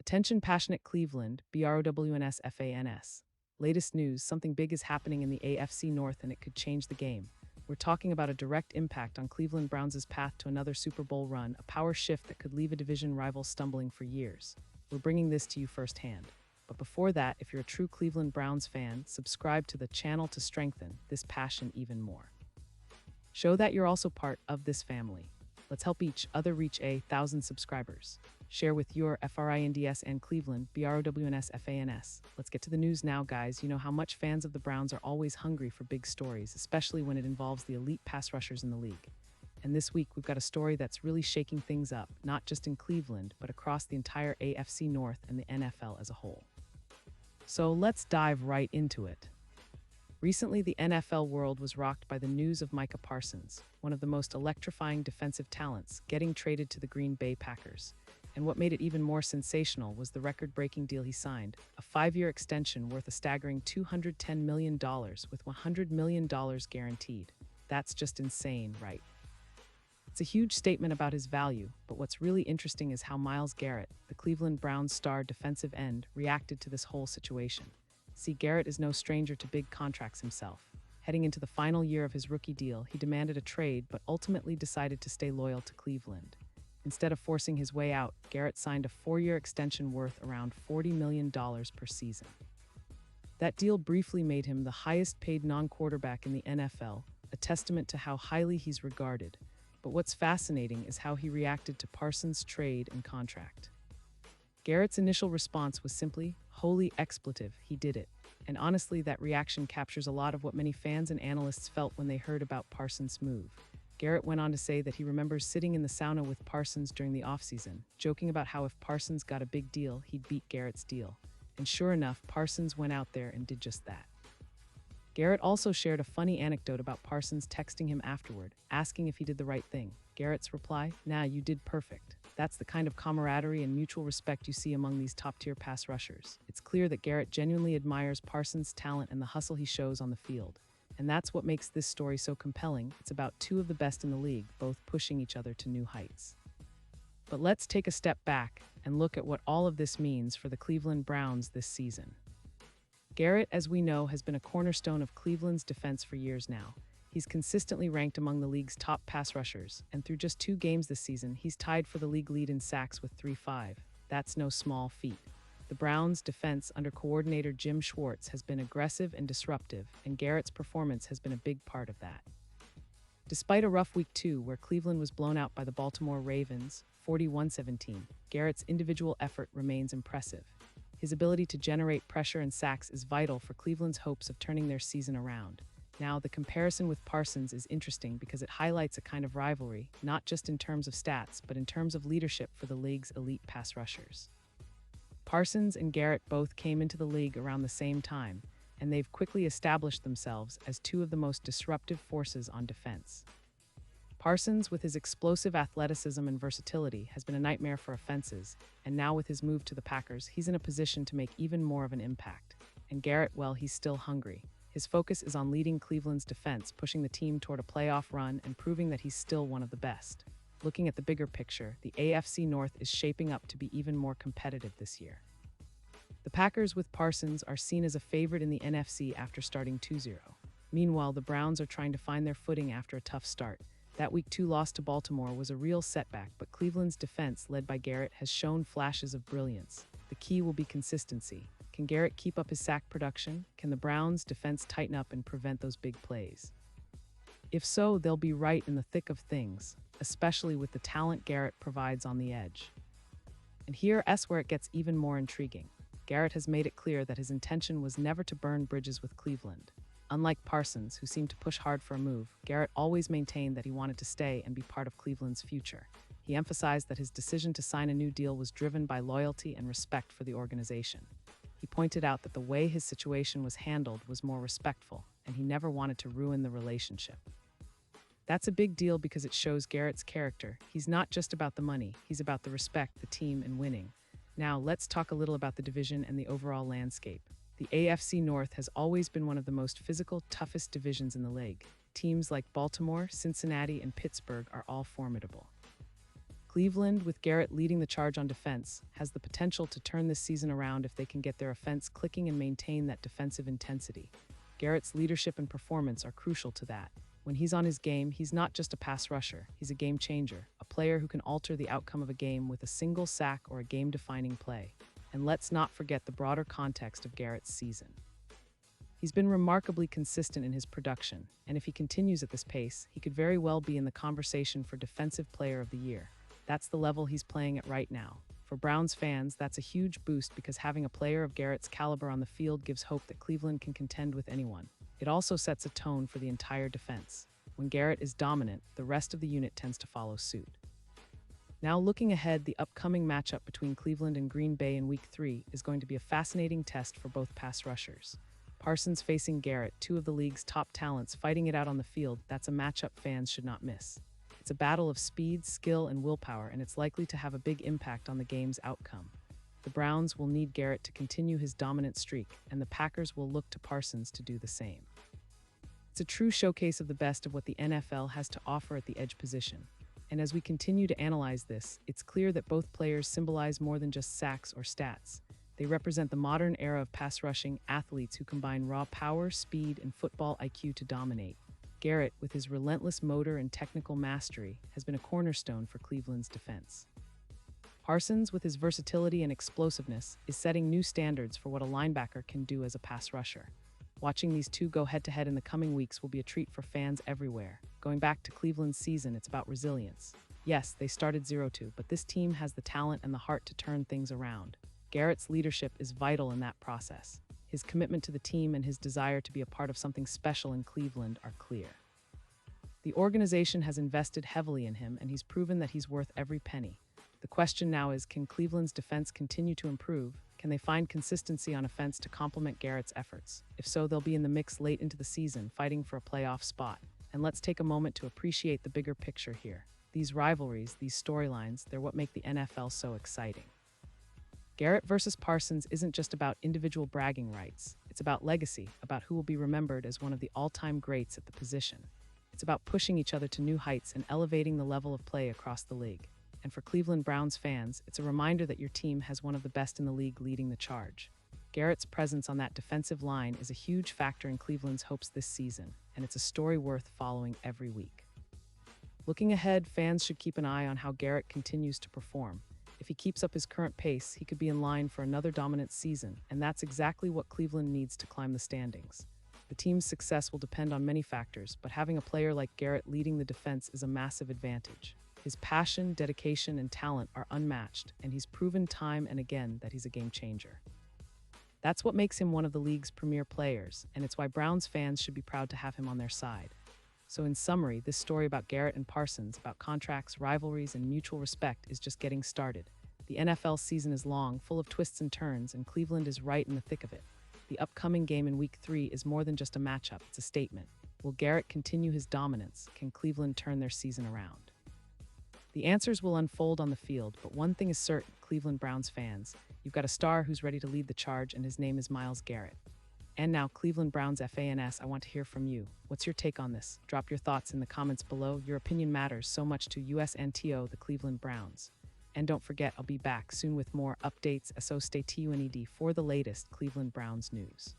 Attention passionate Cleveland, BROWNS FANS. Latest news, something big is happening in the AFC North and it could change the game. We're talking about a direct impact on Cleveland Browns' path to another Super Bowl run, a power shift that could leave a division rival stumbling for years. We're bringing this to you firsthand. But before that, if you're a true Cleveland Browns fan, subscribe to the channel to strengthen this passion even more. Show that you're also part of this family. Let's help each other reach 1,000 subscribers. Share with your FRINDS and Cleveland, BROWNS FANS. Let's get to the news now, guys. You know how much fans of the Browns are always hungry for big stories, especially when it involves the elite pass rushers in the league. And this week, we've got a story that's really shaking things up, not just in Cleveland, but across the entire AFC North and the NFL as a whole. So let's dive right into it. Recently, the NFL world was rocked by the news of Micah Parsons, one of the most electrifying defensive talents, getting traded to the Green Bay Packers. And what made it even more sensational was the record-breaking deal he signed, a 5-year extension worth a staggering $210 million with $100 million guaranteed. That's just insane, right? It's a huge statement about his value, but what's really interesting is how Myles Garrett, the Cleveland Browns star defensive end, reacted to this whole situation. See, Garrett is no stranger to big contracts himself. Heading into the final year of his rookie deal, he demanded a trade but ultimately decided to stay loyal to Cleveland. Instead of forcing his way out, Garrett signed a 4-year extension worth around $40 million per season. That deal briefly made him the highest-paid non-quarterback in the NFL, a testament to how highly he's regarded. But what's fascinating is how he reacted to Parsons' trade and contract. Garrett's initial response was simply, "Holy expletive, he did it." And honestly, that reaction captures a lot of what many fans and analysts felt when they heard about Parsons' move. Garrett went on to say that he remembers sitting in the sauna with Parsons during the offseason, joking about how if Parsons got a big deal, he'd beat Garrett's deal. And sure enough, Parsons went out there and did just that. Garrett also shared a funny anecdote about Parsons texting him afterward, asking if he did the right thing. Garrett's reply, "Nah, you did perfect." That's the kind of camaraderie and mutual respect you see among these top-tier pass rushers. It's clear that Garrett genuinely admires Parsons' talent and the hustle he shows on the field. And that's what makes this story so compelling. It's about two of the best in the league, both pushing each other to new heights. But let's take a step back and look at what all of this means for the Cleveland Browns this season. Garrett, as we know, has been a cornerstone of Cleveland's defense for years now. He's consistently ranked among the league's top pass rushers, and through just 2 games this season, he's tied for the league lead in sacks with 3.5. That's no small feat. The Browns' defense under coordinator Jim Schwartz has been aggressive and disruptive, and Garrett's performance has been a big part of that. Despite a rough week 2 where Cleveland was blown out by the Baltimore Ravens, 41-17, Garrett's individual effort remains impressive. His ability to generate pressure and sacks is vital for Cleveland's hopes of turning their season around. Now, the comparison with Parsons is interesting because it highlights a kind of rivalry, not just in terms of stats, but in terms of leadership for the league's elite pass rushers. Parsons and Garrett both came into the league around the same time, and they've quickly established themselves as two of the most disruptive forces on defense. Parsons, with his explosive athleticism and versatility, has been a nightmare for offenses, and now with his move to the Packers, he's in a position to make even more of an impact. And Garrett, well, he's still hungry. His focus is on leading Cleveland's defense, pushing the team toward a playoff run and proving that he's still one of the best. Looking at the bigger picture, the AFC North is shaping up to be even more competitive this year. The Packers with Parsons are seen as a favorite in the NFC after starting 2-0. Meanwhile, the Browns are trying to find their footing after a tough start. That Week 2 loss to Baltimore was a real setback, but Cleveland's defense, led by Garrett, has shown flashes of brilliance. The key will be consistency. Can Garrett keep up his sack production? Can the Browns' defense tighten up and prevent those big plays? If so, they'll be right in the thick of things, especially with the talent Garrett provides on the edge. And here's where it gets even more intriguing. Garrett has made it clear that his intention was never to burn bridges with Cleveland. Unlike Parsons, who seemed to push hard for a move, Garrett always maintained that he wanted to stay and be part of Cleveland's future. He emphasized that his decision to sign a new deal was driven by loyalty and respect for the organization. He pointed out that the way his situation was handled was more respectful, and he never wanted to ruin the relationship. That's a big deal because it shows Garrett's character. He's not just about the money, he's about the respect, the team, and winning. Now, let's talk a little about the division and the overall landscape. The AFC North has always been one of the most physical, toughest divisions in the league. Teams like Baltimore, Cincinnati, and Pittsburgh are all formidable. Cleveland, with Garrett leading the charge on defense, has the potential to turn this season around if they can get their offense clicking and maintain that defensive intensity. Garrett's leadership and performance are crucial to that. When he's on his game, he's not just a pass rusher, he's a game changer, a player who can alter the outcome of a game with a single sack or a game-defining play. And let's not forget the broader context of Garrett's season. He's been remarkably consistent in his production, and if he continues at this pace, he could very well be in the conversation for Defensive Player of the Year. That's the level he's playing at right now. For Browns fans, that's a huge boost because having a player of Garrett's caliber on the field gives hope that Cleveland can contend with anyone. It also sets a tone for the entire defense. When Garrett is dominant, the rest of the unit tends to follow suit. Now looking ahead, the upcoming matchup between Cleveland and Green Bay in Week 3 is going to be a fascinating test for both pass rushers. Parsons facing Garrett, two of the league's top talents fighting it out on the field, that's a matchup fans should not miss. It's a battle of speed, skill, and willpower, and it's likely to have a big impact on the game's outcome. The Browns will need Garrett to continue his dominant streak, and the Packers will look to Parsons to do the same. It's a true showcase of the best of what the NFL has to offer at the edge position. And as we continue to analyze this, it's clear that both players symbolize more than just sacks or stats. They represent the modern era of pass rushing athletes who combine raw power, speed, and football IQ to dominate. Garrett, with his relentless motor and technical mastery, has been a cornerstone for Cleveland's defense. Parsons, with his versatility and explosiveness, is setting new standards for what a linebacker can do as a pass rusher. Watching these two go head-to-head in the coming weeks will be a treat for fans everywhere. Going back to Cleveland's season, it's about resilience. Yes, they started 0-2, but this team has the talent and the heart to turn things around. Garrett's leadership is vital in that process. His commitment to the team and his desire to be a part of something special in Cleveland are clear. The organization has invested heavily in him, and he's proven that he's worth every penny. The question now is, can Cleveland's defense continue to improve? Can they find consistency on offense to complement Garrett's efforts? If so, they'll be in the mix late into the season, fighting for a playoff spot. And let's take a moment to appreciate the bigger picture here. These rivalries, these storylines, they're what make the NFL so exciting. Garrett versus Parsons isn't just about individual bragging rights. It's about legacy, about who will be remembered as one of the all-time greats at the position. It's about pushing each other to new heights and elevating the level of play across the league. And for Cleveland Browns fans, it's a reminder that your team has one of the best in the league leading the charge. Garrett's presence on that defensive line is a huge factor in Cleveland's hopes this season, and it's a story worth following every week. Looking ahead, fans should keep an eye on how Garrett continues to perform. If he keeps up his current pace, he could be in line for another dominant season, and that's exactly what Cleveland needs to climb the standings. The team's success will depend on many factors, but having a player like Garrett leading the defense is a massive advantage. His passion, dedication, and talent are unmatched, and he's proven time and again that he's a game changer. That's what makes him one of the league's premier players, and it's why Browns fans should be proud to have him on their side. So in summary, this story about Garrett and Parsons, about contracts, rivalries, and mutual respect is just getting started. The NFL season is long, full of twists and turns, and Cleveland is right in the thick of it. The upcoming game in Week 3 is more than just a matchup, it's a statement. Will Garrett continue his dominance? Can Cleveland turn their season around? The answers will unfold on the field, but one thing is certain, Cleveland Browns fans. You've got a star who's ready to lead the charge, and his name is Myles Garrett. And now, Cleveland Browns FANS, I want to hear from you. What's your take on this? Drop your thoughts in the comments below. Your opinion matters so much to USNTO, the Cleveland Browns. And don't forget, I'll be back soon with more updates, so stay tuned for the latest Cleveland Browns news.